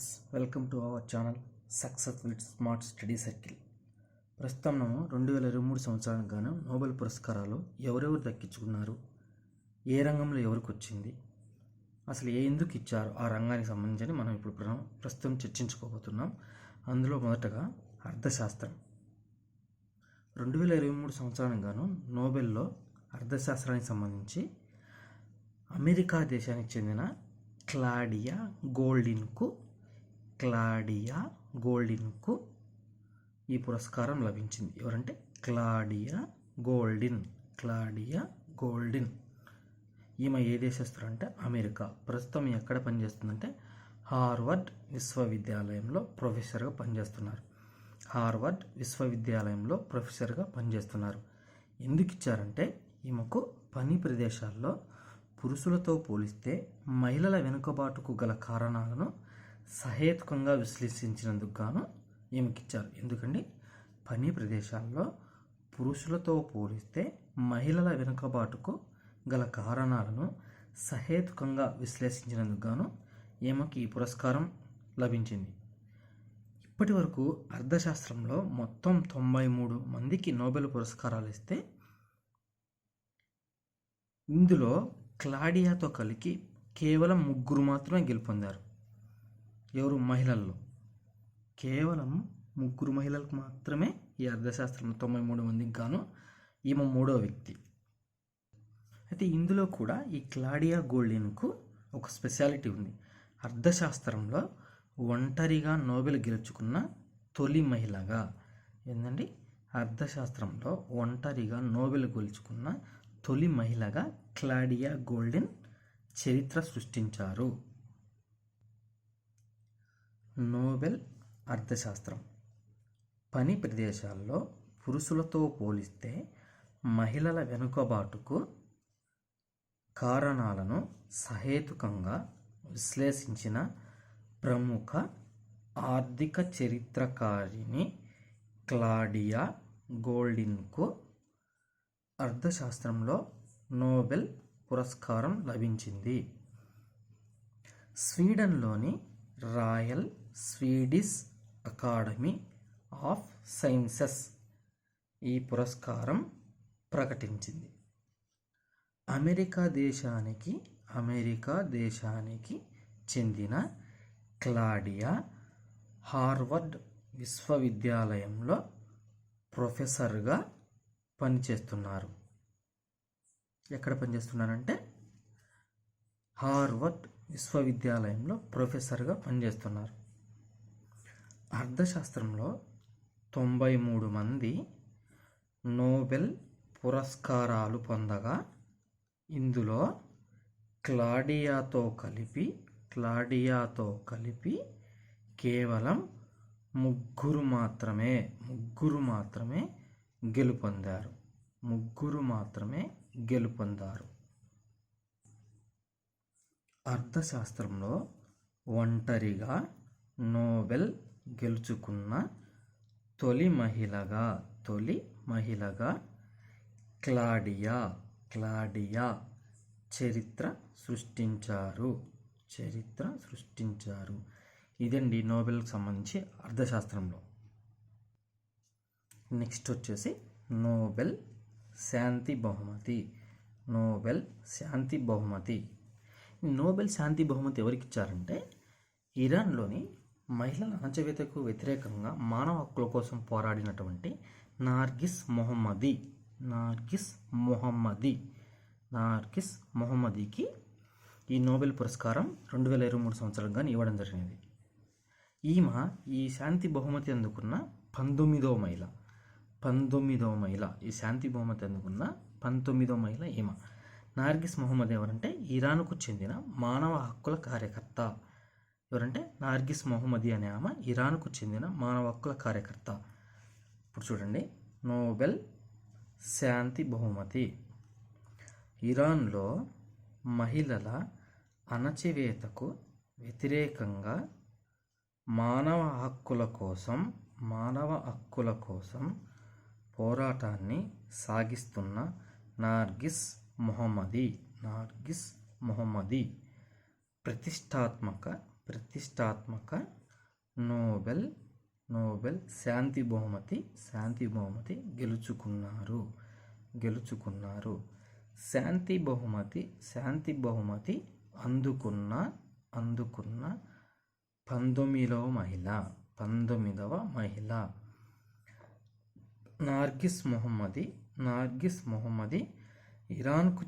Friends, welcome to our channel success with smart study circle. ప్రస్తుతం 2023 సంవత్సరానికి గాను Nobel పురస్కారాలు ఎవరెవరు దక్కించుకున్నారు, ఏ రంగంలో ఎవరికి వచ్చింది, అసలు ఎందుకు ఇచ్చారు ఆ రంగానికి సంబంధించి మనం ఇప్పుడు ప్రస్తుతం చర్చించుకోబోతున్నాం. అందులో మొదటగా అర్థశాస్త్రం. 2023 సంవత్సరానికి గాను నోబెల్లో అర్థశాస్త్రానికి సంబంధించి అమెరికా దేశానికి చెందిన క్లాడియా గోల్డిన్కు ఈ పురస్కారం లభించింది. ఎవరంటే క్లాడియా గోల్డిన్. ఈమె ఏ దేశస్తులు అంటే అమెరికా. ప్రస్తుతం ఎక్కడ పనిచేస్తుందంటే హార్వర్డ్ విశ్వవిద్యాలయంలో పనిచేస్తున్నారు. ఎందుకు ఇచ్చారంటే ఈమెకు పని ప్రదేశాల్లో పురుషులతో పోలిస్తే మహిళల వెనుకబాటుకు గల కారణాలను సహేతుకంగా విశ్లేషించినందుకు గాను ఈమెకిచ్చారు. ఎందుకంటే పని ప్రదేశాల్లో పురుషులతో పోలిస్తే మహిళల వెనుకబాటుకు గల కారణాలను సహేతుకంగా విశ్లేషించినందుకు గాను ఈమెకి ఈ పురస్కారం లభించింది. ఇప్పటి వరకు అర్థశాస్త్రంలో మొత్తం 93 మందికి నోబెల్ పురస్కారాలు ఇస్తే ఇందులో క్లాడియాతో కలిపి కేవలం 3 మాత్రమే గెలుపొందారు. ఎవరు? మహిళల్లో కేవలం 3 మహిళలకు మాత్రమే ఈ అర్థశాస్త్రంలో 93 మందికి గాను ఈమె 3వ వ్యక్తి. అయితే ఇందులో కూడా ఈ క్లాడియా గోల్డిన్కు ఒక స్పెషాలిటీ ఉంది. అర్థశాస్త్రంలో ఒంటరిగా నోబెల్ గెలుచుకున్న తొలి మహిళగా. ఏంటండి? అర్థశాస్త్రంలో ఒంటరిగా నోబెల్ గెలుచుకున్న తొలి మహిళగా క్లాడియా గోల్డిన్ చరిత్ర సృష్టించారు. నోబెల్ అర్థశాస్త్రం. పని ప్రదేశాల్లో పురుషులతో పోలిస్తే మహిళల వెనుకబాటుకు కారణాలను సహేతుకంగా విశ్లేషించిన ప్రముఖ ఆర్థిక చరిత్రకారిణి క్లాడియా గోల్డిన్కు అర్థశాస్త్రంలో నోబెల్ పురస్కారం లభించింది. స్వీడన్లోని royal Swedish academy of sciences ఈ పురస్కారం ప్రకటించింది. అమెరికా దేశానికి చెందిన క్లాడియా హార్వర్డ్ విశ్వవిద్యాలయంలో ప్రొఫెసర్గా పనిచేస్తున్నారు. ఎక్కడ పనిచేస్తున్నారంటే హార్వర్డ్ విశ్వవిద్యాలయంలో ప్రొఫెసర్గా పనిచేస్తున్నారు. అర్థశాస్త్రంలో 93 మంది నోబెల్ పురస్కారాలు పొందగా ఇందులో క్లాడియాతో కలిపి కేవలం 3 మాత్రమే గెలుపొందారు. అర్థశాస్త్రంలో ఒంటరిగా నోబెల్ గెలుచుకున్న తొలి మహిళగా క్లాడియా చరిత్ర సృష్టించారు. ఇదండి నోబెల్కి సంబంధించి అర్థశాస్త్రంలో. నెక్స్ట్ వచ్చేసి నోబెల్ శాంతి బహుమతి. నోబెల్ శాంతి బహుమతి ఎవరికి ఇచ్చారంటే ఇరాన్లోని మహిళల అణచివేతకు వ్యతిరేకంగా మానవ హక్కుల కోసం పోరాడినటువంటి నార్గిస్ మొహమ్మదీకి ఈ నోబెల్ పురస్కారం 2023 సంవత్సరం కానీ ఇవ్వడం జరిగినది. ఈమె ఈ శాంతి బహుమతి అందుకున్న 19వ మహిళ. ఈ శాంతి బహుమతి అందుకున్న 19వ మహిళ ఈమె. నార్గిస్ మొహమ్మద్ ఎవరంటే ఇరాన్కు చెందిన మానవ హక్కుల కార్యకర్త. ఎవరంటే నార్గిస్ మొహమ్మదీ అనే ఆమె ఇరాన్కు చెందిన మానవ హక్కుల కార్యకర్త. ఇప్పుడు చూడండి, నోబెల్ శాంతి బహుమతి. ఇరాన్లో మహిళల అణచివేతకు వ్యతిరేకంగా మానవ హక్కుల కోసం పోరాటాన్ని సాగిస్తున్న నార్గిస్ మొహమ్మదీ ప్రతిష్టాత్మక ప్రతిష్టాత్మక నోబెల్ శాంతి బహుమతి గెలుచుకున్నారు. శాంతి బహుమతి అందుకున్న 19వ మహిళ నార్గిస్ మొహమ్మది ఇరాన్కు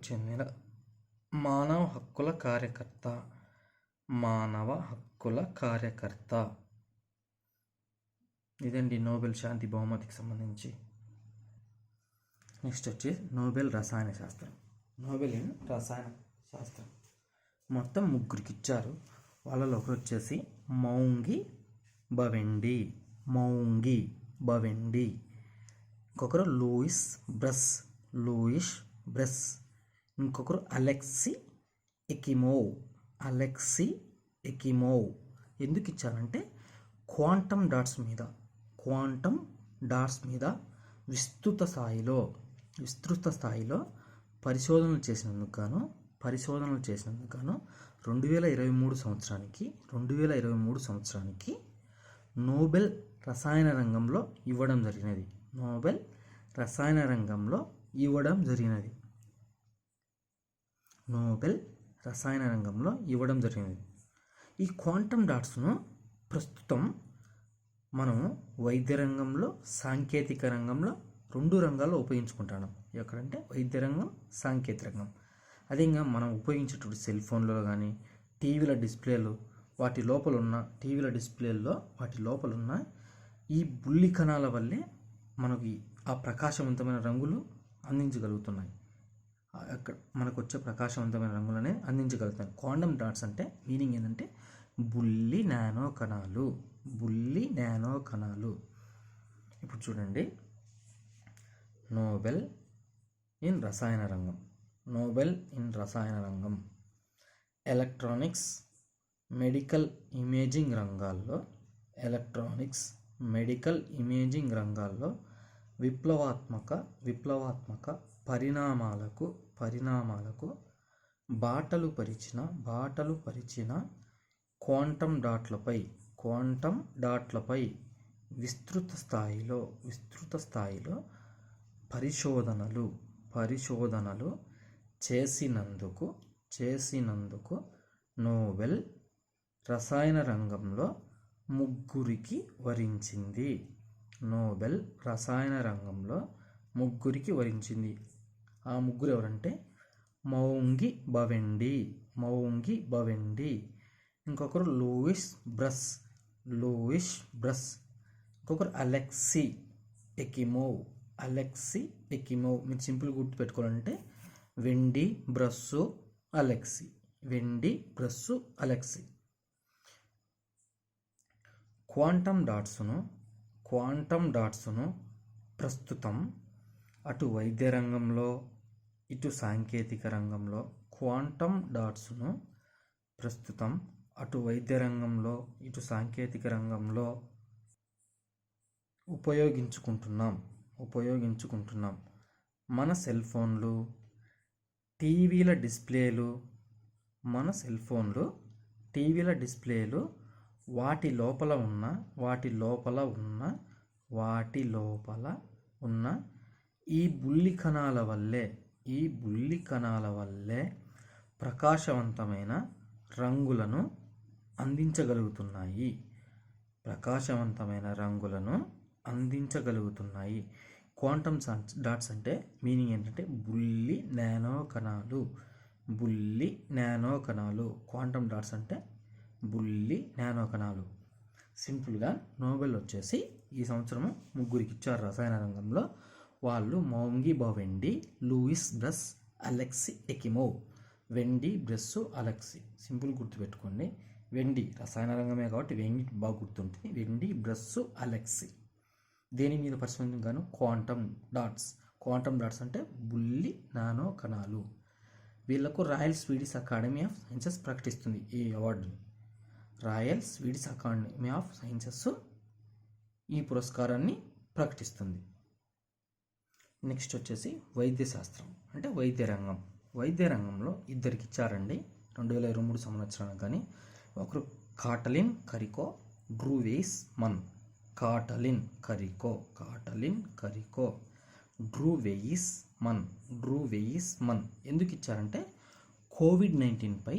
చెందిన మానవ హక్కుల కార్యకర్త. ఇదండి నోబెల్ శాంతి బహుమతికి సంబంధించి. నెక్స్ట్ వచ్చి నోబెల్ రసాయన శాస్త్రం. మొత్తం ముగ్గురికి ఇచ్చారు. వాళ్ళలో ఒకరు వచ్చేసి మౌంగి బవెండి, ఇంకొకరు లూయిస్ బ్రెస్, ఇంకొకరు అలెక్సీ ఎకిమోవ్. ఎందుకు ఇచ్చారంటే క్వాంటమ్ డాట్స్ మీద విస్తృత స్థాయిలో పరిశోధనలు చేసినందుకు గాను 2023 సంవత్సరానికి నోబెల్ రసాయన రంగంలో ఇవ్వడం జరిగినది. ఈ క్వాంటమ్ డాట్స్ను ప్రస్తుతం మనం వైద్య రంగంలో, సాంకేతిక రంగంలో 2 రంగాల్లో ఉపయోగించుకుంటాం. ఎక్కడంటే వైద్య రంగం, సాంకేతిక రంగం. అదేవిధంగా మనం ఉపయోగించేటువంటి సెల్ ఫోన్లో కానీ, టీవీల డిస్ప్లేలో వాటి లోపల ఉన్న ఈ బుల్లి కణాల వల్లే మనకి ఆ ప్రకాశవంతమైన రంగులు అందించగలుగుతున్నాయి. మనకు వచ్చే ప్రకాశవంతమైన రంగులనే అందించగలుగుతాయి. క్వాంటమ్ డాట్స్ అంటే మీనింగ్ ఏంటంటే బుల్లి నానో కణాలు. ఇప్పుడు చూడండి, నోబెల్ ఇన్ రసాయన రంగం, ఎలక్ట్రానిక్స్, మెడికల్ ఇమేజింగ్ రంగాల్లో విప్లవాత్మక పరిణామాలకు బాటలు పరిచిన క్వాంటమ్ డాట్లపై విస్తృత స్థాయిలో పరిశోధనలు చేసినందుకు నోబెల్ రసాయన రంగంలో ముగ్గురికి వరించింది. ఆ ముగ్గురు ఎవరంటే మౌంగి బవెండి, ఇంకొకరు లూయిస్ బ్రస్, ఇంకొకరు అలెక్సీ ఎకిమోవ్. మీరు సింపుల్ గుర్తు పెట్టుకోవాలంటే వెండి బ్రస్సు అలెక్సీ. క్వాంటమ్ డాట్స్ను ప్రస్తుతం అటు వైద్య రంగంలో, ఇటు సాంకేతిక రంగంలో ఉపయోగించుకుంటున్నాం. మన సెల్ ఫోన్లు, టీవీల డిస్ప్లేలు వాటి లోపల ఉన్న ఈ బుల్లి కణాల వల్లే ప్రకాశవంతమైన రంగులను అందించగలుగుతున్నాయి. క్వాంటమ్ డాట్స్ అంటే మీనింగ్ ఏంటంటే బుల్లి నానో కణాలు. క్వాంటమ్ డాట్స్ అంటే బుల్లి నానో కణాలు. సింపుల్గా నోబెల్ వచ్చేసి ఈ సంవత్సరం ముగ్గురికి ఇచ్చారు రసాయన రంగంలో. వాళ్ళు Moungi Bawendi, Louis Brus, Alexei Ekimov. వెండి బ్రెస్సు అలెక్సీ. సింపుల్ గుర్తుపెట్టుకోండి. వెండి రసాయన రంగమే కాబట్టి వెండి బాగా గుర్తుంటుంది. వెండి బ్రెస్సు అలెక్సీ. దేని మీద పరిశోధన గాను క్వాంటమ్ డాట్స్ అంటే బుల్లి నానో కణాలు. వీళ్లకు royal Swedish academy of sciences ప్రకటిస్తుంది ఈ అవార్డుని. Royal Swedish academy of sciences ఈ పురస్కారాన్ని ప్రకటిస్తుంది. నెక్స్ట్ వచ్చేసి వైద్య శాస్త్రం అంటే వైద్య రంగంలో ఇద్దరికి ఇచ్చారండి. 2023 సంవత్సరానికి కానీ ఒకరు Katalin Kariko డ్రూవేయిస్ Mann. Katalin Kariko డ్రూవేయిస్ Mann ఎందుకు ఇచ్చారంటే కోవిడ్-19పై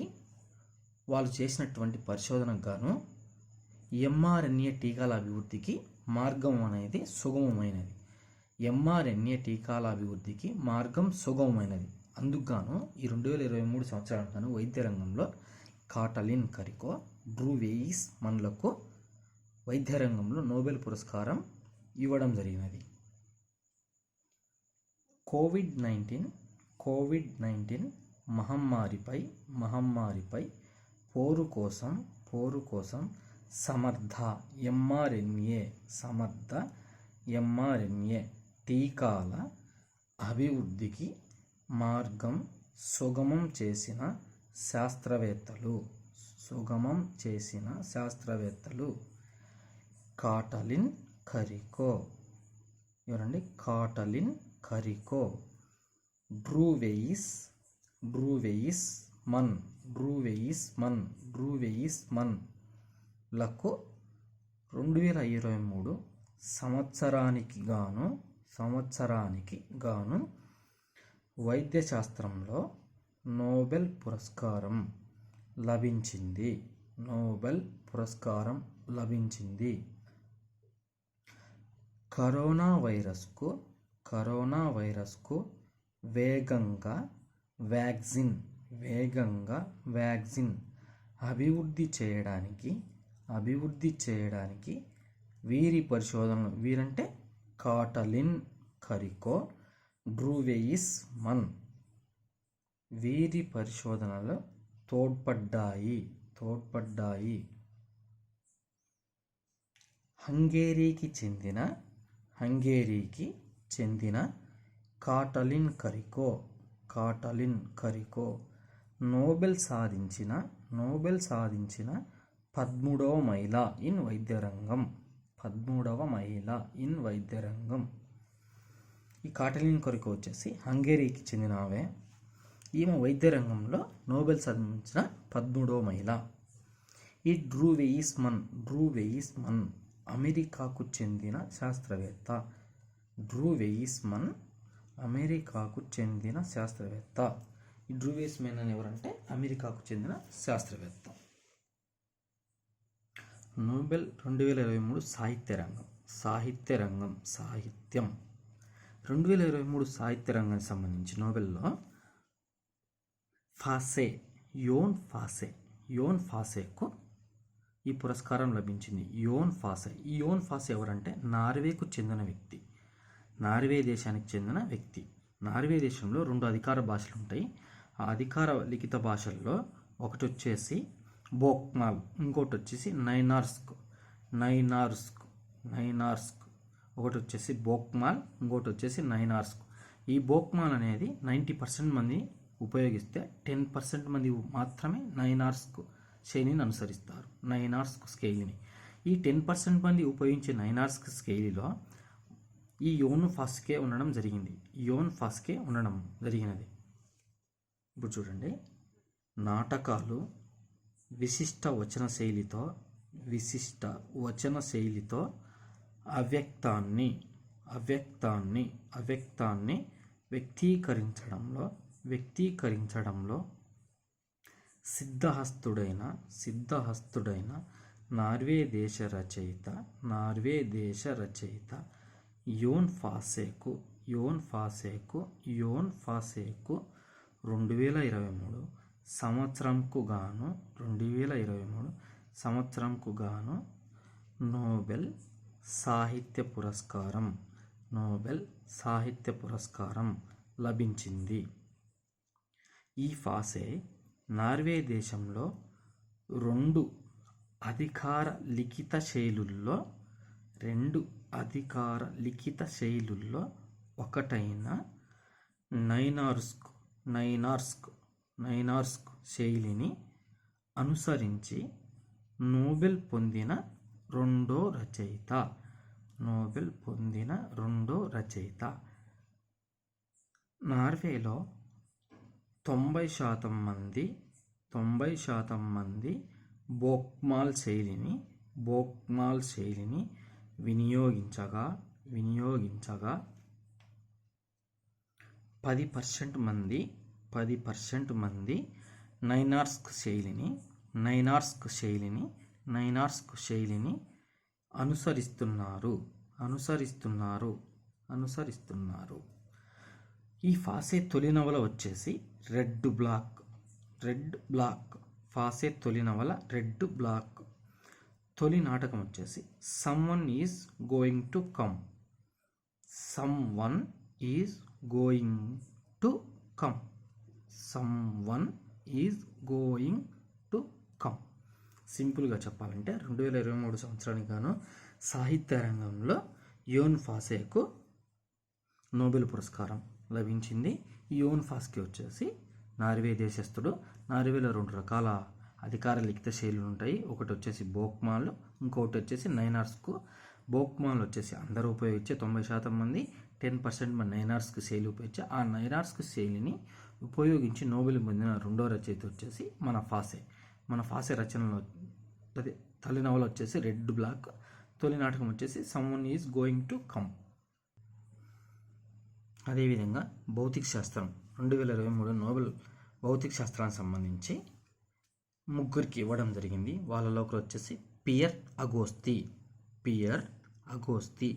వాళ్ళు చేసినటువంటి పరిశోధనకు గాను mRNA టీకాల అభివృద్ధికి మార్గం అనేది సుగమమైనది. mRNA టీకాల అభివృద్ధికి మార్గం సుగమమైనది. అందుకుగాను ఈ 2023 సంవత్సరానికి గాను వైద్య రంగంలో కాటలిన్ కరికో డ్రూవేయిస్ మన్లకు వైద్య రంగంలో నోబెల్ పురస్కారం ఇవ్వడం జరిగినది. కోవిడ్-19 మహమ్మారిపై పోరు కోసం సమర్థ mRNA టీకాల అభివృద్ధికి మార్గం సుగమం చేసిన శాస్త్రవేత్తలు కాటలిన్ కరికో. ఎవరండి? కాటలిన్ కరికో డ్రూవేయిస్ మన్ లకు 2023 సంవత్సరానికి గాను వైద్య శాస్త్రంలో నోబెల్ పురస్కారం లభించింది. కరోనా వైరస్కు వేగంగా వ్యాక్సిన్ అభివృద్ధి చేయడానికి వీరంటే కాటలిన్ కరికో డ్రూవేయిస్ మన్ వీరి పరిశోధనలు తోడ్పడ్డాయి. హంగేరీకి చెందిన కాటలిన్ కరికో నోబెల్ సాధించిన 13వ మహిళ ఇన్ వైద్య రంగం. ఈ కాటలిన్ కరికో వచ్చేసి హంగేరీకి చెందిన ఆమె. ఈమె వైద్య రంగంలో నోబెల్ సాధించిన 13వ మహిళ. ఈ డ్రూవేయిస్ మన్ అమెరికాకు చెందిన శాస్త్రవేత్త. ఈ డ్రూవేయిస్ మన్ అని ఎవరంటే అమెరికాకు చెందిన శాస్త్రవేత్త. నోబెల్ 2023 సాహిత్యం 2023 సాహిత్య రంగానికి సంబంధించి నోబెల్లో యోన్ ఫాసేకు ఈ పురస్కారం లభించింది. యోన్ ఫాసే ఎవరంటే నార్వేకు చెందిన వ్యక్తి. నార్వే దేశానికి చెందిన వ్యక్తి. నార్వే దేశంలో 2 అధికార భాషలు ఉంటాయి. ఆ అధికార లిఖిత భాషల్లో ఒకటి వచ్చేసి బోక్మాల్, ఇంకోటి వచ్చేసి నైనార్స్క్. ఒకటి వచ్చేసి బోక్మాల్, ఇంకోటి వచ్చేసి నైనార్స్క్. ఈ బోక్మాల్ అనేది 90% మంది ఉపయోగిస్తే 10% మంది మాత్రమే నైనార్స్క్ శైలిని అనుసరిస్తారు. నైనార్స్క్ స్కేలిని ఈ 10% మంది ఉపయోగించే నైనార్స్క్ స్కేలిలో ఈ యోన్ ఫాస్కే ఉండడం జరిగినది. ఇప్పుడు చూడండి, నాటకాలు విశిష్ట వచన శైలితో అవ్యక్తాన్ని వ్యక్తీకరించడంలో సిద్ధహస్తుడైన నార్వే దేశ రచయిత యోన్ ఫాసేకు 2023 సంవత్సరంకు గాను నోబెల్ సాహిత్య పురస్కారం లభించింది. ఈ ఫాసే నార్వే దేశంలో 2 అధికార లిఖిత శైలుల్లో ఒకటైన నైనార్స్క్ శైలిని అనుసరించి నోబెల్ పొందిన రెండో రచయిత. నార్వేలో 90% మంది 90% మంది బోక్మాల్ శైలిని వినియోగించగా 10% మంది నైనార్స్క్ శైలిని అనుసరిస్తున్నారు. ఈ ఫాసే తొలి నవల వచ్చేసి రెడ్ బ్లాక్. ఫాసే తొలి నవల రెడ్ బ్లాక్. తొలి నాటకం వచ్చేసి someone is going to come. సింపుల్గా చెప్పాలంటే 2023 సంవత్సరానికి గాను సాహిత్య రంగంలో యోన్ ఫాసేకు నోబెల్ పురస్కారం లభించింది. యోన్ ఫాస్కి వచ్చేసి నార్వే దేశస్థుడు. నార్వేలో 2 రకాల అధికార లిఖిత శైలులు ఉంటాయి. ఒకటి వచ్చేసి బోక్మాల్, ఇంకొకటి వచ్చేసి నైనార్స్కు. బోక్మాల్ వచ్చేసి అందరూ ఉపయోగించే 90% మంది, 10% మంది నైనార్స్క్ శైలి ఉపయోగించే. ఆ నైనార్స్క్ శైలిని ఉపయోగించి నోబెల్ పొందిన రెండో రచయిత వచ్చేసి మన ఫాసే రచనలో తొలి నవల వచ్చేసి రెడ్ బ్లాక్. తొలి నాటకం వచ్చేసి someone is going to come. అదేవిధంగా భౌతిక శాస్త్రం 2023 నోబెల్ భౌతిక శాస్త్రానికి సంబంధించి 3 ఇవ్వడం జరిగింది. వాళ్ళలో ఒకరు వచ్చేసి పియర్ అగోస్తి,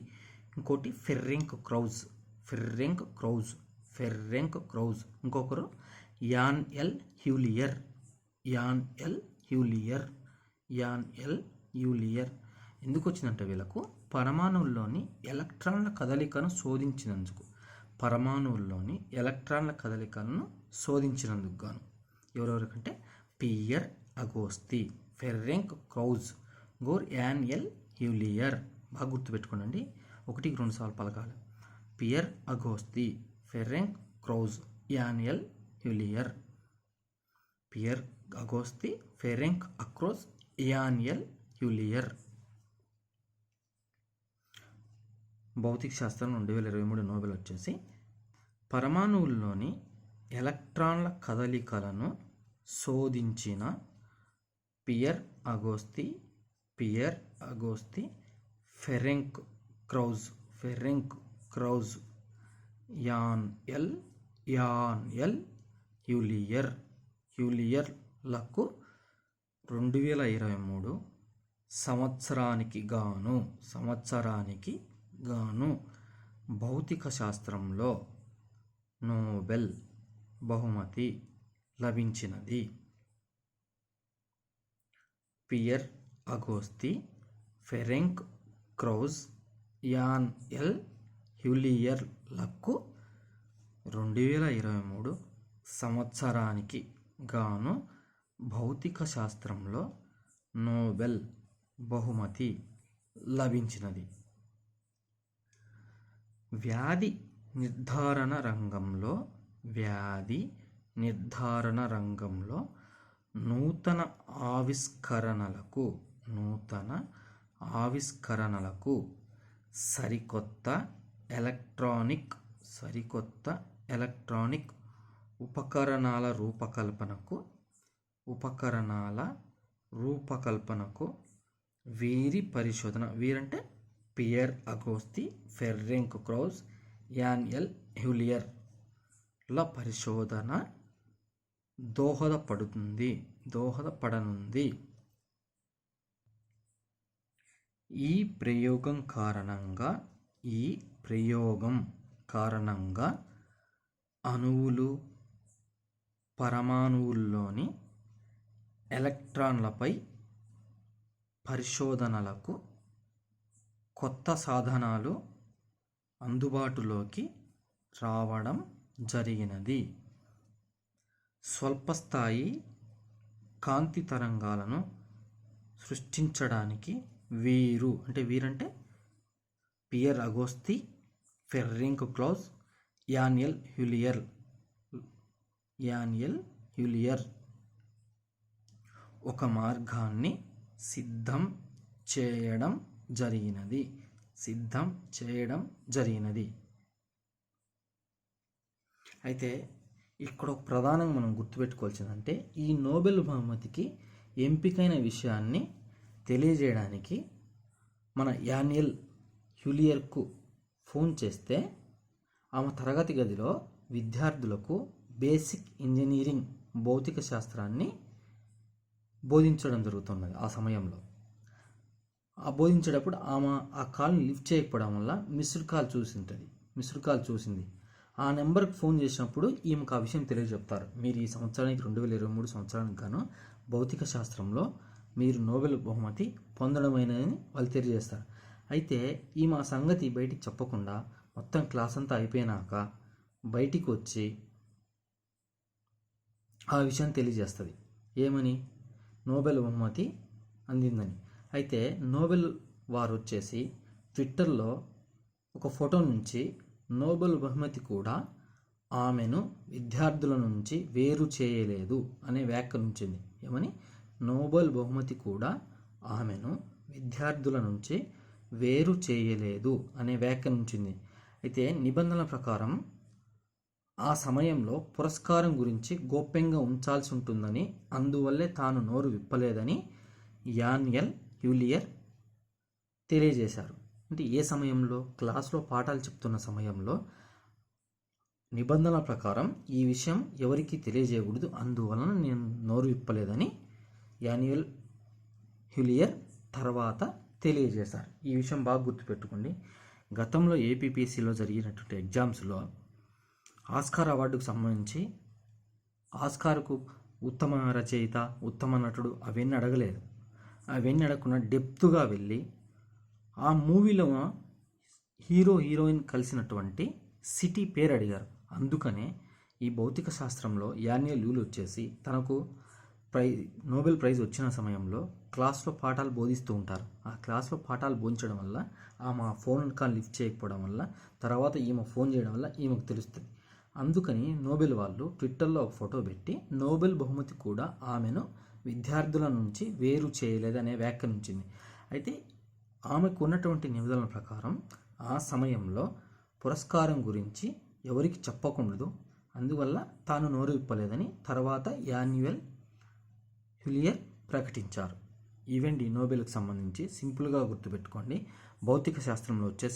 ఇంకోటి ఫెర్రెంక్ క్రౌజ్, ఇంకొకరు యాన్ ఎల్ హ్యూలియర్. ఎందుకు వచ్చిందంటే వీళ్ళకు పరమాణువుల్లోని ఎలక్ట్రాన్ల కదలికను శోధించినందుకు గాను ఎవరెవరికంటే Pierre Agostini, Ferenc Krausz, Anne L'Huillier. బాగా గుర్తుపెట్టుకోండి, 1-2 సార్లు పలకాలి. Pierre Agostini, Ferenc Krausz, Anne L'Huillier. Pierre Agostini, Ferenc Krausz, Anne L'Huillier. భౌతిక శాస్త్రం 2023 నోబెల్ వచ్చేసి పరమాణువుల్లోని ఎలక్ట్రాన్ల కదలికలను శోధించిన Pierre Agostini, Ferenc Krausz, Anne ఎల్ హ్యూలియర్లకు 2023 సంవత్సరానికి గాను భౌతిక శాస్త్రంలో నోబెల్ బహుమతి లభించినది. Pear Agostini, Ferenc Krausz, Anne ఎల్ హ్యూలియర్లకు 2023 సంవత్సరానికి గాను భౌతిక శాస్త్రంలో నోబెల్ బహుమతి లభించినది. వ్యాధి నిర్ధారణ రంగంలో నూతన ఆవిష్కరణలకు సరికొత్త ఎలక్ట్రానిక్ ఉపకరణాల రూపకల్పనకు వీరంటే Pierre Agostini, Ferenc Krausz, Anne L'Huillier ల పరిశోధన దోహదపడనుంది. ఈ ప్రయోగం కారణంగా అణువులు, పరమాణువుల్లోని ఎలక్ట్రాన్లపై పరిశోధనలకు కొత్త సాధనాలు అందుబాటులోకి రావడం జరిగినది. స్వల్పస్థాయి కాంతి తరంగాలను సృష్టించడానికి వీరంటే Pierre Agostini, Ferenc Krausz, Anne L'Huillier ఒక మార్గాన్ని సిద్ధం చేయడం జరిగినది. అయితే ఇక్కడ ఒక ప్రధానంగా మనం గుర్తుపెట్టుకోవాల్సిందంటే ఈ నోబెల్ బహుమతికి ఎంపికైన విషయాన్ని తెలియజేయడానికి మన యాన్యుయల్ హ్యూలియర్కు ఫోన్ చేస్తే ఆమె తరగతి గదిలో విద్యార్థులకు బేసిక్ ఇంజనీరింగ్ భౌతిక శాస్త్రాన్ని బోధించడం జరుగుతున్నది. ఆ సమయంలో ఆ బోధించేటప్పుడు ఆమె ఆ కాల్ని లిఫ్ట్ చేయకపోవడం వల్ల మిస్డ్ కాల్ చూసింది. ఆ నెంబర్కి ఫోన్ చేసినప్పుడు ఈమెకు ఆ విషయం తెలియజెప్తారు. మీరు ఈ సంవత్సరానికి 2023 సంవత్సరానికి గాను భౌతిక శాస్త్రంలో మీరు నోబెల్ బహుమతి పొందడమైనదని వాళ్ళు తెలియజేస్తారు. అయితే ఈమె ఆ సంగతి బయటికి చెప్పకుండా మొత్తం క్లాస్ అంతా అయిపోయినాక బయటికి వచ్చి ఆ విషయం తెలియజేస్తుంది. ఏమని? నోబెల్ బహుమతి అందిందని. అయితే నోబెల్ వారు వచ్చేసి ట్విట్టర్లో ఒక ఫోటో నుంచి నోబెల్ బహుమతి కూడా ఆమెను విద్యార్థుల నుంచి వేరు చేయలేదు అనే వ్యాఖ్యానించింది. ఏమని? నోబెల్ బహుమతి కూడా ఆమెను విద్యార్థుల నుంచి వేరు చేయలేదు అనే వ్యాఖ్యానించింది. అయితే నిబంధనల ప్రకారం ఆ సమయంలో పురస్కారం గురించి గోప్యంగా ఉంచాల్సి ఉంటుందని, అందువల్లే తాను నోరు విప్పలేదని యాన్యుయల్ హ్యూలియర్ తెలియజేశారు. అంటే ఏ సమయంలో? క్లాస్లో పాఠాలు చెప్తున్న సమయంలో నిబంధనల ప్రకారం ఈ విషయం ఎవరికీ తెలియజేయకూడదు, అందువలన నేను నోరు విప్పలేదని యాన్యుయల్ హ్యూలియర్ తర్వాత తెలియజేశారు. ఈ విషయం బాగా గుర్తుపెట్టుకోండి. గతంలో ఏపీపీఎస్సీలో జరిగినటువంటి ఎగ్జామ్స్లో ఆస్కార్ అవార్డుకు సంబంధించి ఆస్కార్కు ఉత్తమ రచయిత, ఉత్తమ నటుడు అవన్నీ అడగలేదు. అవన్నీ అడగకుండా డెప్త్గా వెళ్ళి ఆ మూవీలో హీరో హీరోయిన్ కలిసినటువంటి సిటీ పేరు అడిగారు. అందుకనే ఈ భౌతిక శాస్త్రంలో యాన్యుయల్ హ్యూల్ వచ్చేసి తనకు నోబెల్ ప్రైజ్ వచ్చిన సమయంలో క్లాస్లో పాఠాలు బోధిస్తూ ఉంటారు. ఆ క్లాస్లో పాఠాలు బోధించడం వల్ల ఆమె ఫోన్ కాల్ లిఫ్ట్ చేయకపోవడం వల్ల తర్వాత ఈమె ఫోన్ చేయడం వల్ల ఈమెకు తెలుస్తుంది. అందుకని నోబెల్ వాళ్ళు ట్విట్టర్లో ఒక ఫోటో పెట్టి నోబెల్ బహుమతి కూడా ఆమెను విద్యార్థుల నుంచి వేరు చేయలేదనే వ్యాఖ్యానించింది. అయితే ఆమెకు ఉన్నటువంటి నిబంధనల ప్రకారం ఆ సమయంలో పురస్కారం గురించి ఎవరికి చెప్పకూడదు, అందువల్ల తాను నోరు విప్పలేదని తర్వాత యాన్యుయల్ హ్యూలియర్ ప్రకటించారు. ఇవండి నోబెల్కి సంబంధించి సింపుల్గా గుర్తుపెట్టుకోండి. భౌతిక శాస్త్రంలో వచ్చేసి